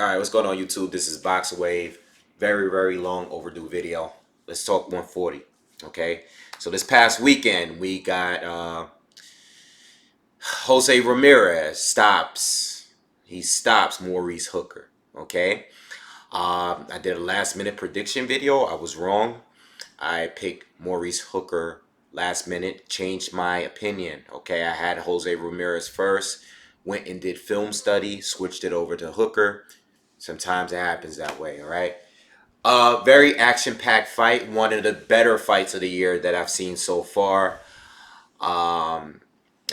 All right, what's going on YouTube? This is BoxingWave. Very, very long overdue video. Let's talk 140. Okay. So this past weekend we got Jose Ramirez stops. He stops Maurice Hooker. Okay. I did a last minute prediction video. I was wrong. I picked Maurice Hooker last minute. Changed my opinion. Okay. I had Jose Ramirez first. Went and did film study. Switched it over to Hooker. Sometimes it happens that way, all right? Very action-packed fight. One of the better fights of the year that I've seen so far. Um,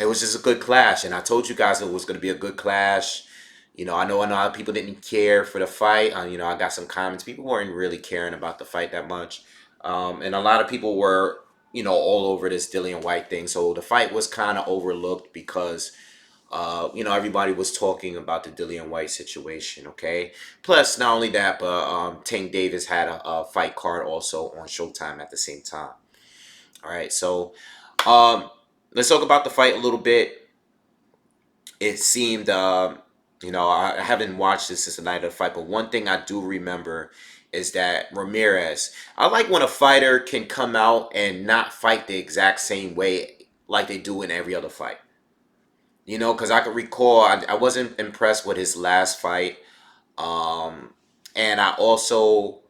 it was just a good clash, and I told you guys it was going to be a good clash. I know a lot of people didn't care for the fight. I got some comments. People weren't really caring about the fight that much, and a lot of people were, all over this Dillian White thing. So the fight was kind of overlooked because everybody was talking about the Dillian White situation, okay? Plus, not only that, but Tank Davis had a fight card also on Showtime at the same time. All right, so um, let's talk about the fight a little bit. It seemed, I haven't watched this since the night of the fight, but one thing I do remember is that Ramirez, I like when a fighter can come out and not fight the exact same way like they do in every other fight. Because I could recall I wasn't impressed with his last fight. Um, and I also,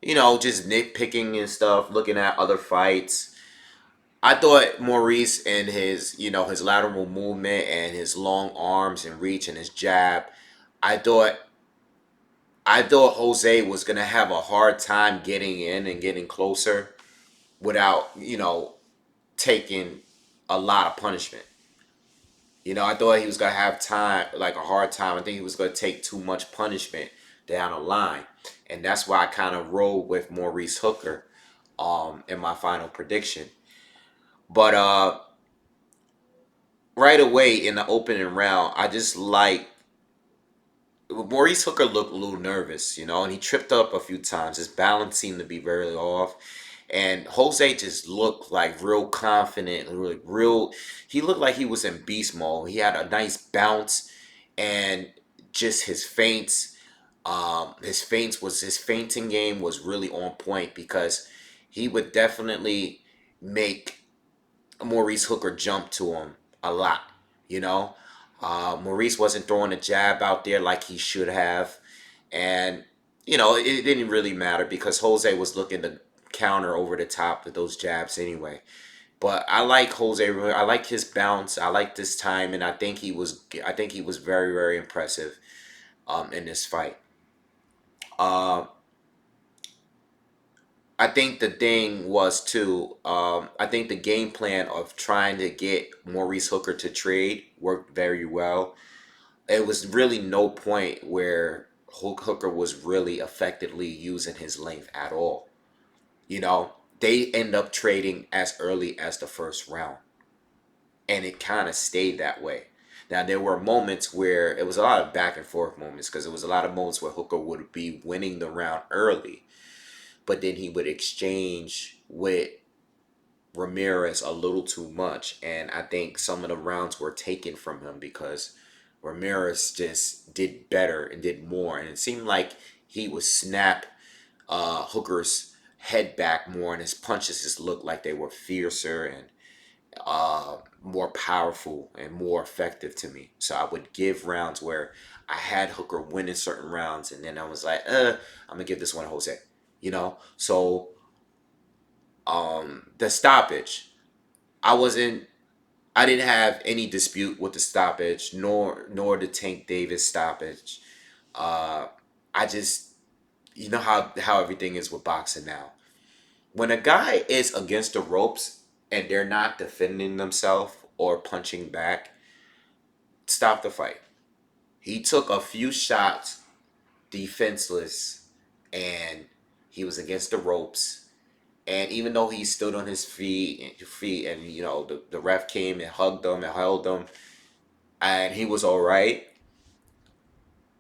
just nitpicking and stuff, looking at other fights. I thought Maurice and his lateral movement and his long arms and reach and his jab, I thought I thought Jose was gonna have a hard time getting in and getting closer without, taking a lot of punishment. I thought he was gonna have time, like a hard time. I think he was gonna take too much punishment down the line, and that's why I kind of rolled with Maurice Hooker, in my final prediction. But right away in the opening round, I just like Maurice Hooker looked a little nervous, and he tripped up a few times. His balance seemed to be very off. And Jose just looked like real confident, really real. He looked like he was in beast mode. He had a nice bounce, and just his fainting game was really on point because he would definitely make Maurice Hooker jump to him a lot. You know, Maurice wasn't throwing a jab out there like he should have, and it didn't really matter because Jose was looking to counter over the top with those jabs anyway. But I like Jose. I like his bounce. I like this time, and I think he was very very impressive in this fight. Uh, I think the thing was too. I think the game plan of trying to get Maurice Hooker to trade worked very well. It was really no point where Hooker was really effectively using his length at all. They end up trading as early as the first round, and it kind of stayed that way. Now there were moments where it was a lot of back and forth moments because there was a lot of moments where Hooker would be winning the round early, but then he would exchange with Ramirez a little too much, and I think some of the rounds were taken from him because Ramirez just did better and did more, and it seemed like he would snap Hooker's head back more, and his punches just looked like they were fiercer and more powerful and more effective to me. So I would give rounds where I had Hooker winning certain rounds, and then I was like, I'm gonna give this one to Jose. So the stoppage, I wasn't. I didn't have any dispute with the stoppage, nor the Tank Davis stoppage. Uh, I just, how everything is with boxing now. When a guy is against the ropes and they're not defending themselves or punching back, stop the fight. He took a few shots defenseless, and he was against the ropes. And even though he stood on his feet, and the ref came and hugged him and held him, and he was all right.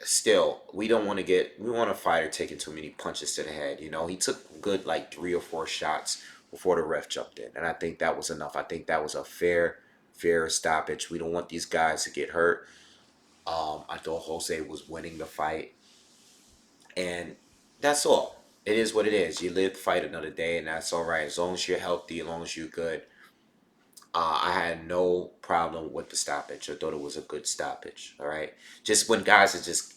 Still, we want a fighter taking too many punches to the head. He took good like 3 or 4 shots before the ref jumped in, and I think that was enough. I think that was a fair stoppage. We don't want these guys to get hurt. I thought Jose was winning the fight. And that's all. It is what it is. You live to fight another day, and that's all right. As long as you're healthy, as long as you're good. I had no problem with the stoppage. I thought it was a good stoppage. All right. Just when guys are just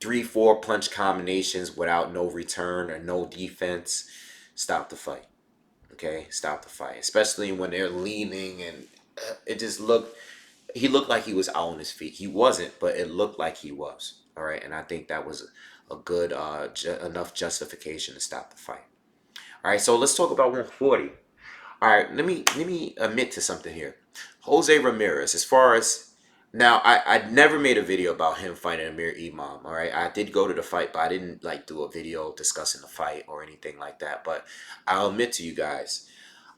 3, 4 punch combinations without no return or no defense, stop the fight. Okay, stop the fight. Especially when they're leaning and it just looked. He looked like he was out on his feet. He wasn't, but it looked like he was. All right, and I think that was a good enough justification to stop the fight. All right, so let's talk about 140. All right, let me admit to something here. Jose Ramirez, as far as now, I never made a video about him fighting Amir Imam. All right, I did go to the fight, but I didn't like do a video discussing the fight or anything like that. But I'll admit to you guys,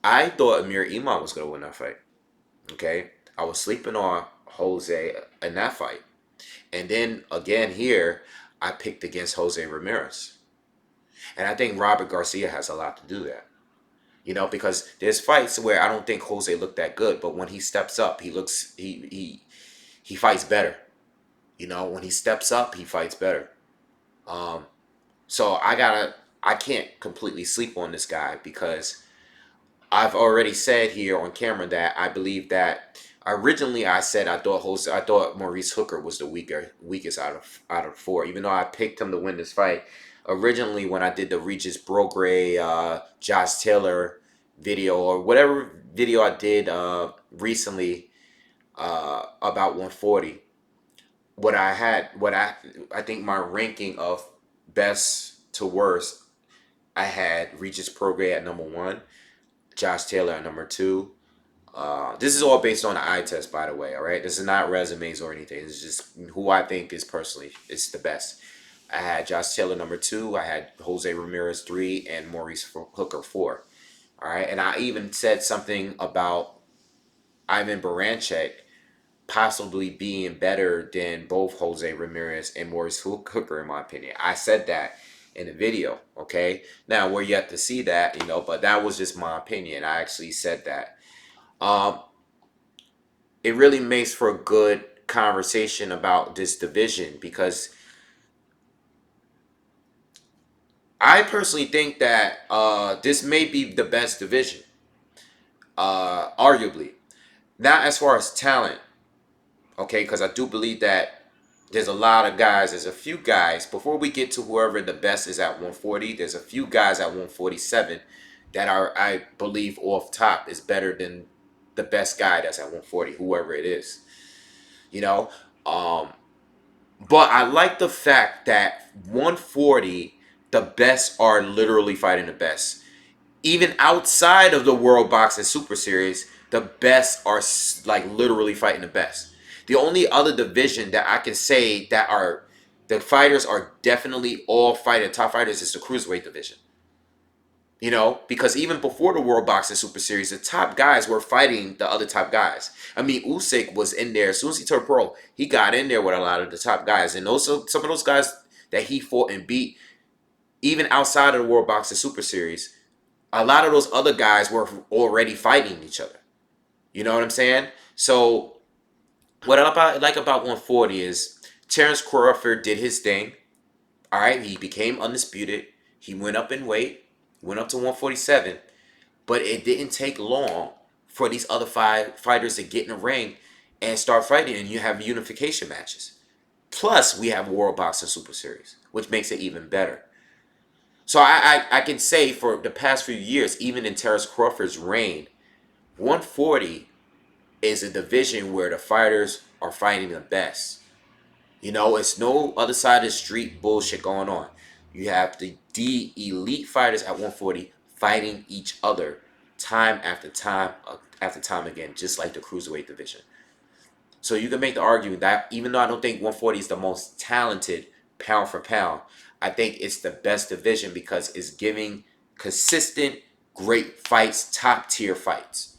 I thought Amir Imam was gonna win that fight. Okay, I was sleeping on Jose in that fight, and then again here, I picked against Jose Ramirez, and I think Robert Garcia has a lot to do that. Because there's fights where I don't think Jose looked that good, but when he steps up, he fights better. When he steps up, he fights better. Um, so I can't completely sleep on this guy because I've already said here on camera that I believe that originally I said I thought Maurice Hooker was the weakest out of four, even though I picked him to win this fight. Originally, when I did the Regis Prograis, Josh Taylor video or whatever video I did recently about 140, what I think my ranking of best to worst, I had Regis Prograis at number one, Josh Taylor at number two. This is all based on the eye test, by the way. All right, this is not resumes or anything. It's just who I think is personally is the best. I had Josh Taylor number two. I had Jose Ramirez three, and Maurice Hooker four. All right, and I even said something about Ivan Baranchek possibly being better than both Jose Ramirez and Maurice Hooker, in my opinion. I said that in the video. Okay, now we're yet to see that, but that was just my opinion. I actually said that. Um, it really makes for a good conversation about this division because I personally think that this may be the best division, arguably. Not as far as talent, okay, because I do believe that there's a lot of guys, there's a few guys, before we get to whoever the best is at 140, there's a few guys at 147 that are, I believe, off top is better than the best guy that's at 140, whoever it is. You know? Um, but I like the fact that 140, the best are literally fighting the best. Even outside of the World Boxing Super Series, the best are like literally fighting the best. The only other division that I can say that are the fighters are definitely all fighting top fighters is the cruiserweight division. Because even before the World Boxing Super Series, the top guys were fighting the other top guys. I mean, Usyk was in there. As soon as he turned pro, he got in there with a lot of the top guys. And also some of those guys that he fought and beat, even outside of the World Boxing Super Series, a lot of those other guys were already fighting each other. You know what I'm saying? So what I like about 140 is Terrence Crawford did his thing. All right, he became undisputed. He went up in weight, went up to 147, but it didn't take long for these other five fighters to get in the ring and start fighting, and you have unification matches. Plus, we have World Boxing Super Series, which makes it even better. So I can say for the past few years, even in Terrence Crawford's reign, 140 is a division where the fighters are fighting the best. It's no other side of the street bullshit going on. You have the elite fighters at 140 fighting each other time after time again, just like the cruiserweight division. So you can make the argument that even though I don't think 140 is the most talented pound for pound, I think it's the best division because it's giving consistent, great fights, top tier fights.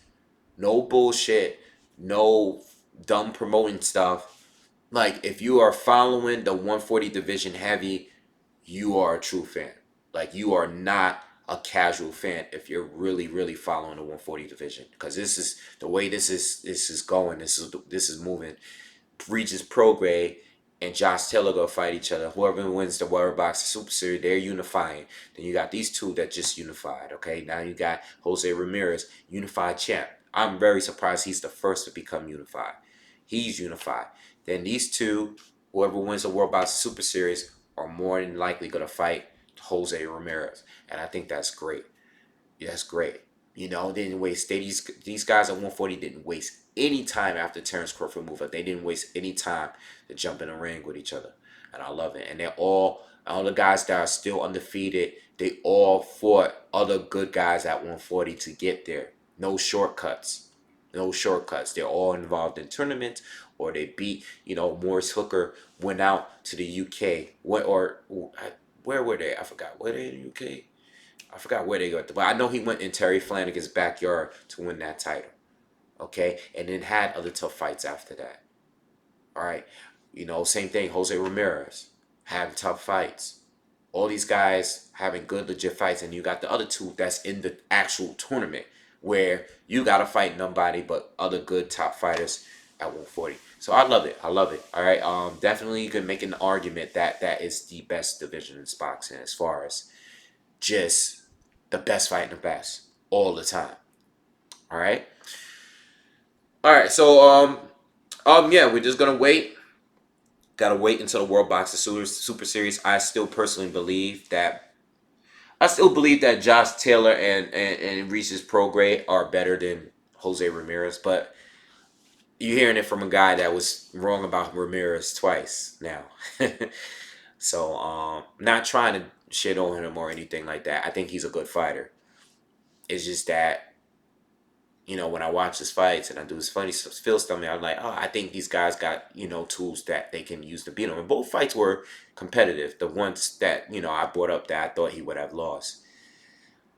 No bullshit, no dumb promoting stuff. Like, if you are following the 140 division heavy, you are a true fan. Like, you are not a casual fan if you're really, really following the 140 division. Because this is the way this is going. This is moving. Regis Prograis and Josh Taylor go fight each other. Whoever wins the World Boxing Super Series, they're unifying. Then you got these two that just unified. Okay, now you got Jose Ramirez, unified champ. I'm very surprised he's the first to become unified. He's unified. Then these two, whoever wins the World Boxing Super Series, are more than likely going to fight Jose Ramirez, and I think that's great. Yeah, that's great. You know, they didn't waste these guys at 140 didn't waste any time after Terrence Crawford moved up. They didn't waste any time to jump in the ring with each other, and I love it. And they're all the guys that are still undefeated. They all fought other good guys at 140 to get there. No shortcuts. No shortcuts. They're all involved in tournaments, or they beat. You know, Morris Hooker went out to the UK. Where were they? I forgot. Were they in the UK? I forgot where they got, but I know he went in Terry Flanagan's backyard to win that title. Okay, and then had other tough fights after that. All right, you know, same thing. Jose Ramirez having tough fights. All these guys having good legit fights, and you got the other two that's in the actual tournament where you gotta fight nobody but other good top fighters at 140. So I love it. I love it. All right. Definitely you can make an argument that that is the best division in boxing as far as just the best fighting the best all the time. All right. All right. So yeah, we're just gonna wait. Gotta wait until the World Boxing Super Series. I still believe that Josh Taylor and Regis Prograis are better than Jose Ramirez, but you're hearing it from a guy that was wrong about Ramirez twice now. So not trying to shit on him or anything like that. I think he's a good fighter. It's just that, you know, when I watch his fights and I do his funny feel stuff, I'm like, oh, I think these guys got, you know, tools that they can use to beat him. And both fights were competitive. The ones that, you know, I brought up that I thought he would have lost.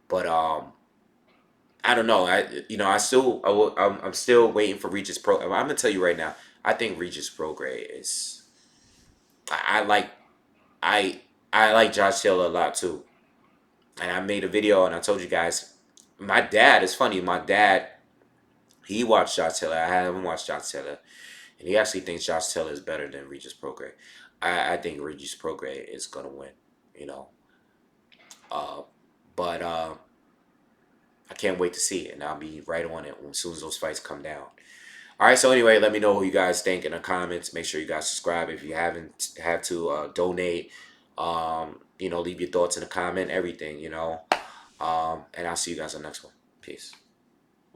But I don't know. I'm still waiting for Regis Pro. I'm gonna tell you right now. I think Regis Prograis is. I like I I like Josh Taylor a lot too. And I made a video and I told you guys, my dad is funny. My dad, he watched Josh Taylor. I haven't watched Josh Taylor, and he actually thinks Josh Taylor is better than Regis Prograis. I think Regis Prograis is gonna win. You know, uh, but I can't wait to see it, and I'll be right on it as soon as those fights come down. All right. So anyway, let me know what you guys think in the comments. Make sure you guys subscribe if you haven't. Have to donate. You know, leave your thoughts in the comment. Everything. You know. And I'll see you guys on the next one. Peace.